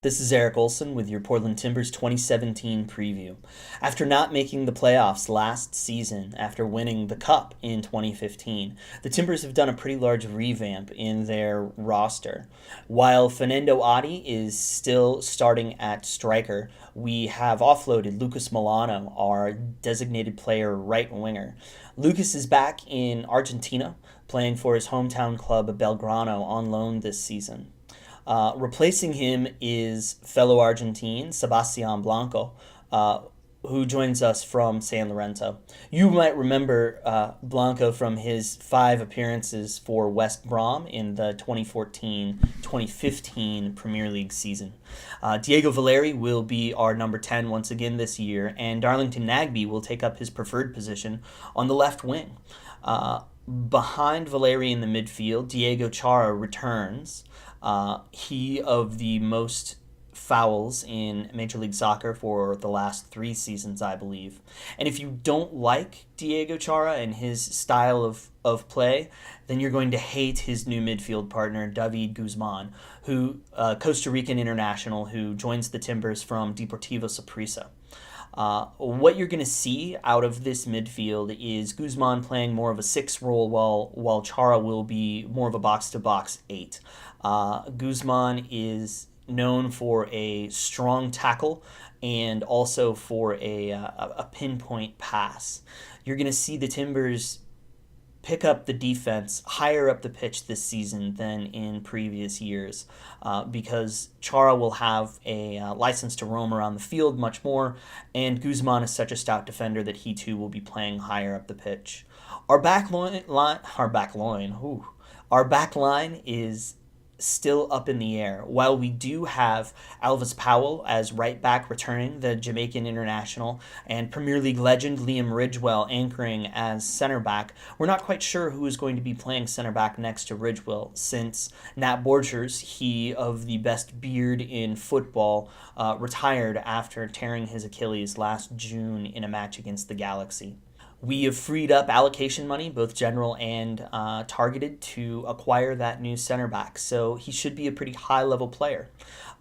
This is Eric Ohlsen with your Portland Timbers 2017 preview. After not making the playoffs last season after winning the Cup in 2015, the Timbers have done a pretty large revamp in their roster. While Fernando Adi is still starting at striker, we have offloaded Lucas Milano, our designated player right winger. Lucas is back in Argentina, playing for his hometown club Belgrano on loan this season. Replacing him is fellow Argentine Sebastian Blanco, who joins us from San Lorenzo. You might remember Blanco from his 5 appearances for West Brom in the 2014-2015 Premier League season. Diego Valeri will be our number 10 once again this year, and Darlington Nagbe will take up his preferred position on the left wing. Behind Valeri in the midfield, Diego Chara returns. He of the most fouls in Major League Soccer for the last 3 seasons, I believe. And if you don't like Diego Chara and his style of play, then you're going to hate his new midfield partner, David Guzman, who Costa Rican international who joins the Timbers from Deportivo Saprissa. What you're going to see out of this midfield is Guzman playing more of a 6 role while Chara will be more of a box-to-box 8. Guzman is known for a strong tackle and also for a pinpoint pass. You're going to see the Timbers pick up the defense higher up the pitch this season than in previous years because Chara will have a license to roam around the field much more, and Guzman is such a stout defender that he too will be playing higher up the pitch. Our back line is still up in the air. While we do have Alvis Powell as right back returning, the Jamaican international, and Premier League legend Liam Ridgewell anchoring as center back, we're not quite sure who is going to be playing center back next to Ridgewell, since Nat Borchers, he of the best beard in football, retired after tearing his Achilles last June in a match against the Galaxy. We have freed up allocation money, both general and targeted, to acquire that new center back. So he should be a pretty high-level player.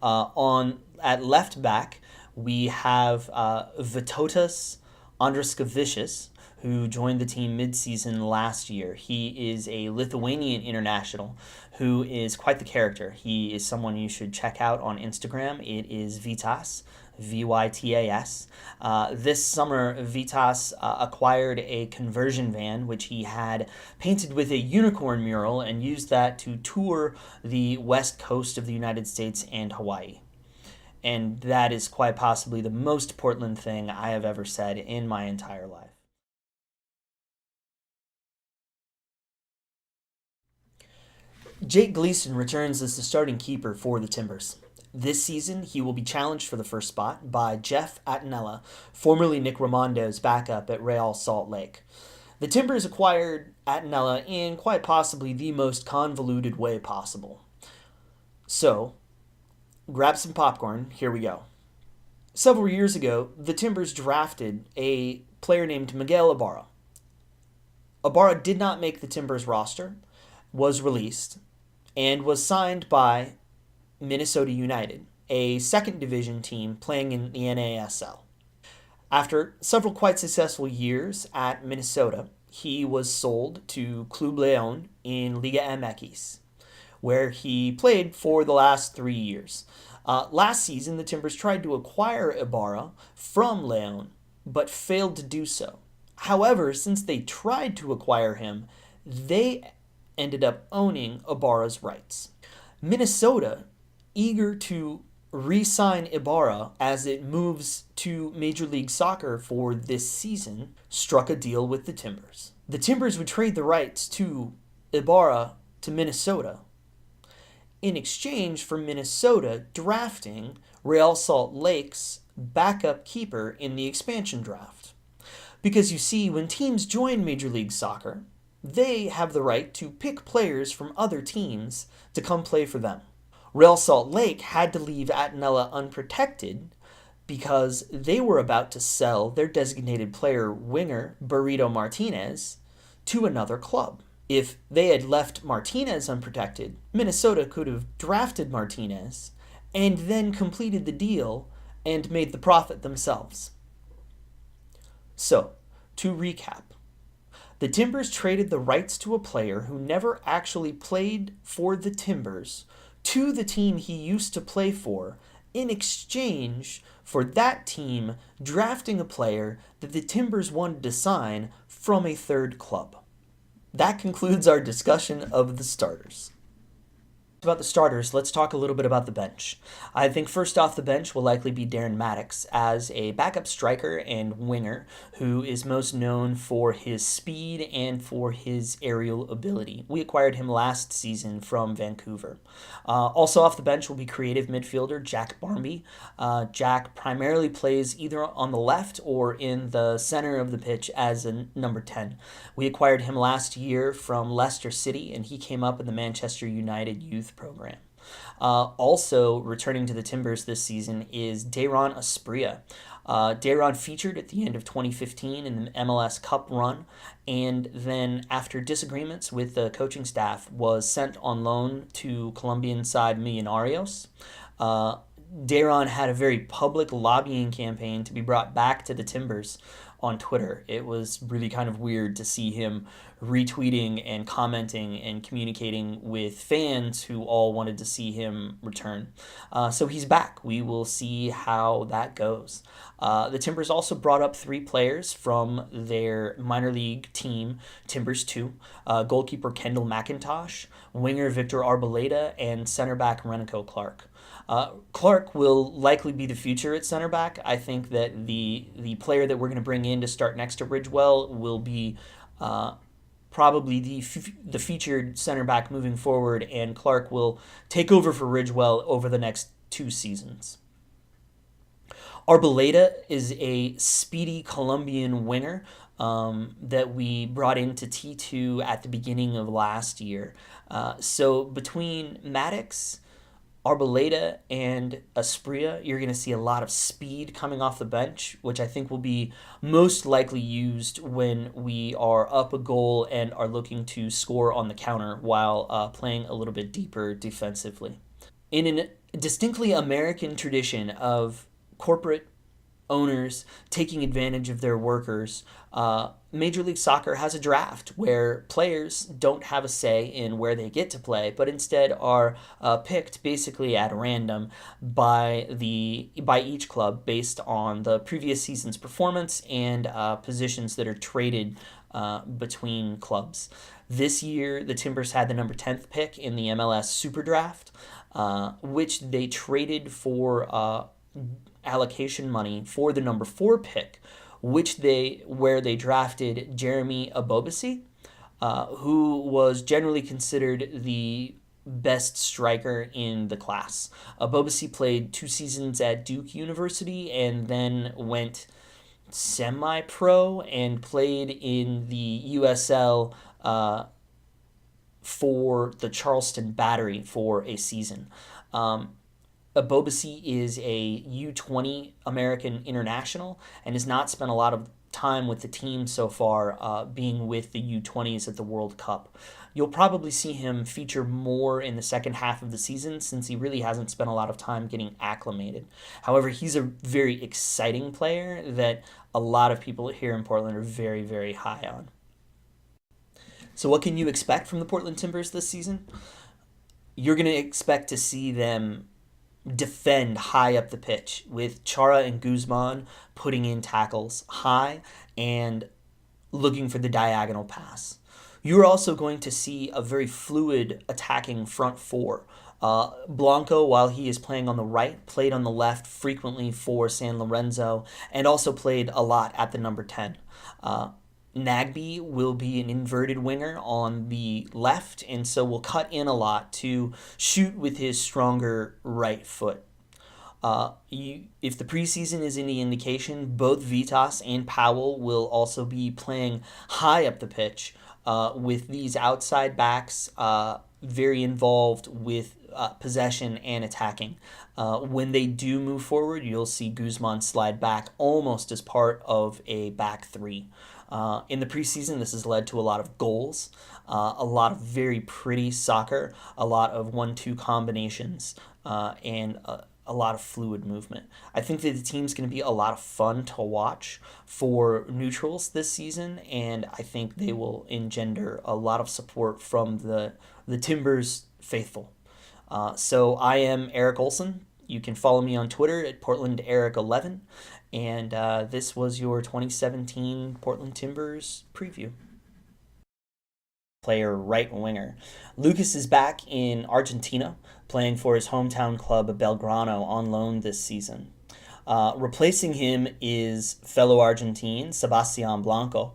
At left back, we have Vytautas Andriuškevičius, who joined the team mid-season last year. He is a Lithuanian international who is quite the character. He is someone you should check out on Instagram. It is Vytas. Vytas. This summer, Vytas acquired a conversion van, which he had painted with a unicorn mural and used that to tour the west coast of the United States and Hawaii. And that is quite possibly the most Portland thing I have ever said in my entire life. Jake Gleason returns as the starting keeper for the Timbers. This season, he will be challenged for the first spot by Jeff Attinella, formerly Nick Ramondo's backup at Real Salt Lake. The Timbers acquired Attinella in quite possibly the most convoluted way possible. So, grab some popcorn, here we go. Several years ago, the Timbers drafted a player named Miguel Ibarra. Ibarra did not make the Timbers roster, was released, and was signed by Minnesota United, a second division team playing in the NASL. After several quite successful years at Minnesota, he was sold to Club León in Liga MX, where he played for the last 3 years. Last season, the Timbers tried to acquire Ibarra from León, but failed to do so. However, since they tried to acquire him, they ended up owning Ibarra's rights. Minnesota, eager to re-sign Ibarra as it moves to Major League Soccer for this season, struck a deal with the Timbers. The Timbers would trade the rights to Ibarra to Minnesota in exchange for Minnesota drafting Real Salt Lake's backup keeper in the expansion draft. Because you see, when teams join Major League Soccer, they have the right to pick players from other teams to come play for them. Real Salt Lake had to leave Attinella unprotected because they were about to sell their designated player winger, Burrito Martinez, to another club. If they had left Martinez unprotected, Minnesota could have drafted Martinez and then completed the deal and made the profit themselves. So, to recap, the Timbers traded the rights to a player who never actually played for the Timbers to the team he used to play for in exchange for that team drafting a player that the Timbers wanted to sign from a third club. That concludes our discussion of the starters. About the starters, let's talk a little bit about the bench. I think first off the bench will likely be Darren Maddox as a backup striker and winger who is most known for his speed and for his aerial ability. We acquired him last season from Vancouver. Also off the bench will be creative midfielder Jack Barmby. Jack primarily plays either on the left or in the center of the pitch as a number 10. We acquired him last year from Leicester City, and he came up in the Manchester United youth program. Also returning to the Timbers this season is Dayron Asprilla. Dayron featured at the end of 2015 in the MLS Cup run, and then after disagreements with the coaching staff was sent on loan to Colombian side Millonarios. Dayron had a very public lobbying campaign to be brought back to the Timbers on Twitter. It was really kind of weird to see him retweeting and commenting and communicating with fans who all wanted to see him return. So he's back. We will see how that goes. The Timbers also brought up 3 players from their minor league team, Timbers 2, goalkeeper Kendall McIntosh, winger Victor Arboleda, and center back Renico Clark. Clark will likely be the future at center back. I think that the player that we're going to bring in to start next to Ridgewell will be probably the featured center back moving forward, and Clark will take over for Ridgewell over the next 2 seasons. Arboleda is a speedy Colombian winger that we brought into T2 at the beginning of last year. So between Maddox, Arboleda, and Asprilla, you're going to see a lot of speed coming off the bench, which I think will be most likely used when we are up a goal and are looking to score on the counter while playing a little bit deeper defensively. In a distinctly American tradition of corporate owners taking advantage of their workers, Major League Soccer has a draft where players don't have a say in where they get to play, but instead are picked basically at random by each club based on the previous season's performance and positions that are traded between clubs. This year, the Timbers had the number 10th pick in the MLS Super Draft, which they traded for allocation money for the number 4 pick, where they drafted Jeremy Abobasi, who was generally considered the best striker in the class. Abobasi played 2 seasons at Duke University and then went semi-pro and played in the USL for the Charleston Battery for a season. Abobasi is a U20 American international and has not spent a lot of time with the team so far, being with the U20s at the World Cup. You'll probably see him feature more in the second half of the season since he really hasn't spent a lot of time getting acclimated. However, he's a very exciting player that a lot of people here in Portland are very, very high on. So what can you expect from the Portland Timbers this season? You're going to expect to see them defend high up the pitch with Chara and Guzman putting in tackles high and looking for the diagonal pass. You're also going to see a very fluid attacking front 4. Blanco, while he is playing on the right, played on the left frequently for San Lorenzo and also played a lot at the number 10. Nagby will be an inverted winger on the left, and so will cut in a lot to shoot with his stronger right foot. If the preseason is any indication, both Vitas and Powell will also be playing high up the pitch, with these outside backs very involved with possession and attacking. When they do move forward, you'll see Guzman slide back almost as part of a back 3. In the preseason, this has led to a lot of goals, a lot of very pretty soccer, a lot of 1-2 combinations, and a lot of fluid movement. I think that the team's going to be a lot of fun to watch for neutrals this season, and I think they will engender a lot of support from the Timbers faithful. So I am Eric Ohlsen. You can follow me on Twitter at PortlandEric11, and this was your 2017 Portland Timbers preview. Player right winger. Lucas is back in Argentina, playing for his hometown club Belgrano on loan this season. Replacing him is fellow Argentine Sebastian Blanco,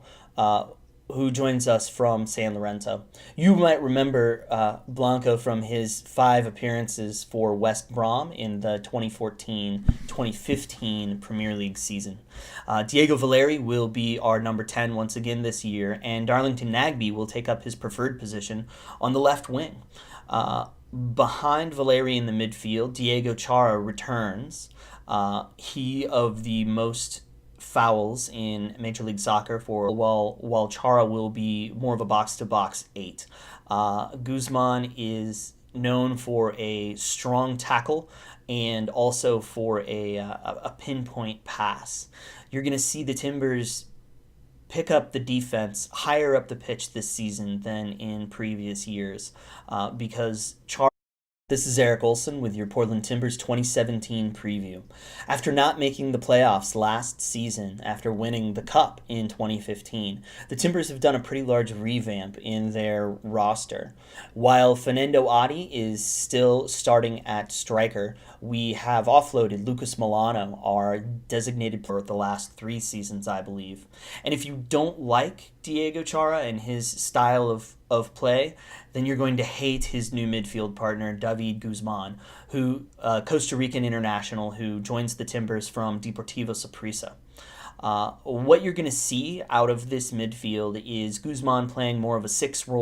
who joins us from San Lorenzo. You might remember Blanco from his 5 appearances for West Brom in the 2014-2015 Premier League season. Diego Valeri will be our number 10 once again this year, and Darlington Nagbe will take up his preferred position on the left wing. Behind Valeri in the midfield, Diego Chara returns. He of the most fouls in Major League Soccer while Chara will be more of a box-to-box 8. Guzman is known for a strong tackle and also for a pinpoint pass. You're going to see the Timbers pick up the defense higher up the pitch this season than in previous years because Chara. This is Eric Ohlsen with your Portland Timbers 2017 preview. After not making the playoffs last season, after winning the Cup in 2015, the Timbers have done a pretty large revamp in their roster. While Fernando Adi is still starting at striker, we have offloaded Lucas Milano, our designated for the last 3 seasons, I believe. And if you don't like Diego Chara and his style of play, then you're going to hate his new midfield partner, David Guzman, who Costa Rican international who joins the Timbers from Deportivo Saprissa. What you're going to see out of this midfield is Guzman playing more of a 6 role